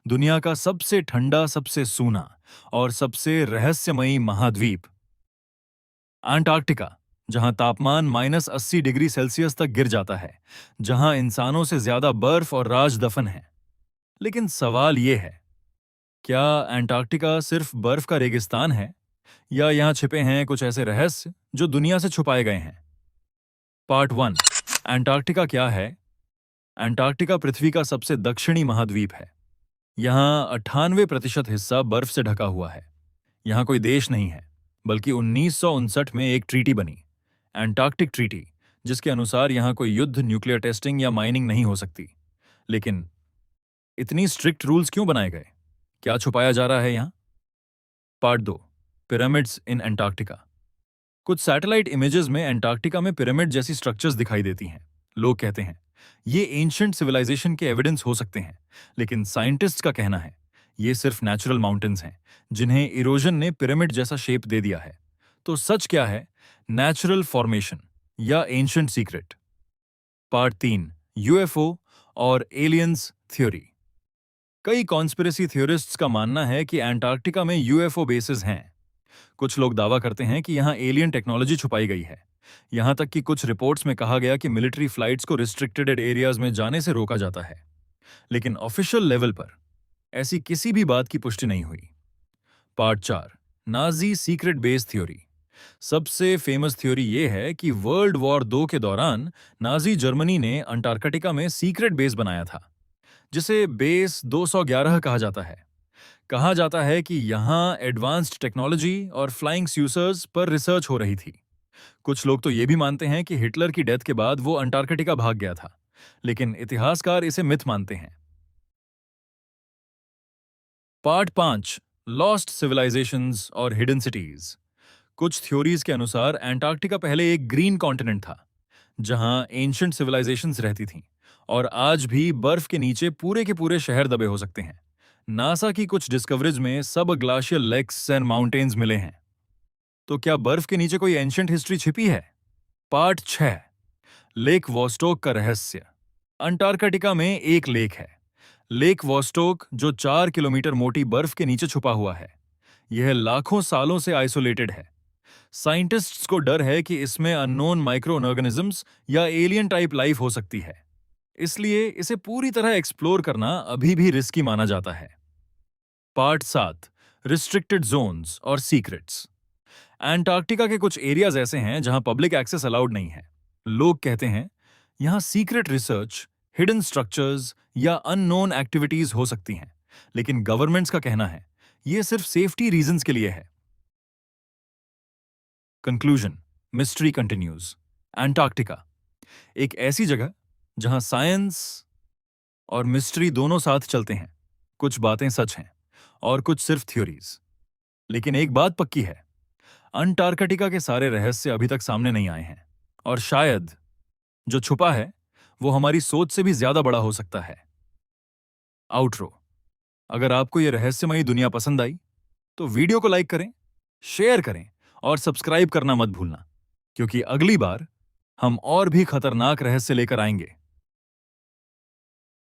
दुनिया का सबसे ठंडा, सबसे सूना और सबसे रहस्यमयी महाद्वीप अंटार्कटिका, जहां तापमान -80 डिग्री सेल्सियस तक गिर जाता है, जहां इंसानों से ज्यादा बर्फ और राज दफन है। लेकिन सवाल यह है, क्या अंटार्कटिका सिर्फ बर्फ का रेगिस्तान है, या यहां छिपे हैं कुछ ऐसे रहस्य जो दुनिया से छुपाए गए हैं? पार्ट 1। अंटार्कटिका क्या है? अंटार्कटिका पृथ्वी का सबसे दक्षिणी महाद्वीप है। यहाँ 98% हिस्सा बर्फ से ढका हुआ है। यहाँ कोई देश नहीं है, बल्कि 1959 में एक ट्रीटी बनी, एंटार्क्टिक ट्रीटी, जिसके अनुसार यहाँ कोई युद्ध, न्यूक्लियर टेस्टिंग या माइनिंग नहीं हो सकती। लेकिन इतनी स्ट्रिक्ट रूल्स क्यों बनाए गए? क्या छुपाया जा रहा है यहाँ? पार्ट 2। पिरामिड्स इन अंटार्कटिका। कुछ सैटेलाइट इमेजेस में अंटार्कटिका में पिरामिड जैसी स्ट्रक्चर्स दिखाई देती हैं। लोग कहते हैं ये एंशिएंट सिविलाइजेशन के एविडेंस हो सकते हैं, लेकिन साइंटिस्ट्स का कहना है ये सिर्फ नेचुरल माउंटेन्स हैं, जिन्हें इरोजन ने पिरामिड जैसा शेप दे दिया है। तो सच क्या है, नेचुरल फॉर्मेशन या एंशिएंट सीक्रेट? पार्ट 3। यूएफओ और एलियंस थ्योरी। कई कॉन्स्पिरेसी थ्योरिस्ट्स का मानना है कि अंटार्कटिका में यूएफओ बेसेस हैं। कुछ लोग दावा करते हैं कि यहाँ एलियन टेक्नोलॉजी छुपाई गई है। यहाँ तक कि कुछ रिपोर्ट्स में कहा गया कि मिलिट्री फ्लाइट्स को रिस्ट्रिक्टेड एरियाज में जाने से रोका जाता है। लेकिन ऑफिशियल लेवल पर ऐसी किसी भी बात की पुष्टि नहीं हुई। Part 4। Nazi secret base theory. सबसे फेमस थ्योरी यह है कि वर्ल्ड वॉर 2 के दौरान नाजी जर्मनी ने अंटार्कटिका में सीक्रेट बेस बनाया था, जिसे बेस 211 कहा जाता है। कहा जाता है कि यहां एडवांस्ड टेक्नोलॉजी और फ्लाइंग स्यूसर्स पर रिसर्च हो रही थी। कुछ लोग तो यह भी मानते हैं कि हिटलर की डेथ के बाद वो अंटार्कटिका भाग गया था, लेकिन इतिहासकार इसे मिथ मानते हैं। पार्ट 5। लॉस्ट सिविलाइजेशंस और हिडन सिटीज। कुछ थ्योरीज के अनुसार अंटार्कटिका पहले एक ग्रीन कॉन्टिनेंट था, जहां एंशिएंट सिविलाइजेशंस रहती थीं, और आज भी बर्फ के नीचे पूरे के पूरे शहर दबे हो सकते हैं। नासा की कुछ डिस्कवरीज में सब ग्लाशियल लेक्स एंड माउंटेन्स मिले हैं। तो क्या बर्फ के नीचे कोई एंशिएंट हिस्ट्री छिपी है? पार्ट 6। लेक वॉस्टोक का रहस्य। अंटार्कटिका में एक लेक है, लेक वॉस्टोक, जो 4 किलोमीटर मोटी बर्फ के नीचे छुपा हुआ है। यह लाखों सालों से आइसोलेटेड है। साइंटिस्ट्स को डर है कि इसमें अननोन माइक्रो ऑर्गेनिजम्स या एलियन टाइप लाइफ हो सकती है, इसलिए इसे पूरी तरह एक्सप्लोर करना अभी भी रिस्की माना जाता है। पार्ट 7। रिस्ट्रिक्टेड जोन्स और सीक्रेट्स। अंटार्कटिका के कुछ एरियाज ऐसे हैं जहां पब्लिक एक्सेस अलाउड नहीं है। लोग कहते हैं यहां सीक्रेट रिसर्च, हिडन स्ट्रक्चर्स या अननोन एक्टिविटीज हो सकती हैं, लेकिन गवर्नमेंट्स का कहना है यह सिर्फ सेफ्टी रीजंस के लिए है। Conclusion, mystery continues. अंटार्कटिका एक ऐसी जगह जहां साइंस और मिस्ट्री दोनों साथ चलते हैं। कुछ बातें सच हैं और कुछ सिर्फ थ्योरीज। लेकिन एक बात पक्की है, अंटार्कटिका के सारे रहस्य अभी तक सामने नहीं आए हैं, और शायद जो छुपा है वो हमारी सोच से भी ज्यादा बड़ा हो सकता है। आउटरो। अगर आपको यह रहस्यमयी दुनिया पसंद आई तो वीडियो को लाइक करें, शेयर करें और सब्सक्राइब करना मत भूलना, क्योंकि अगली बार हम और भी खतरनाक रहस्य लेकर आएंगे।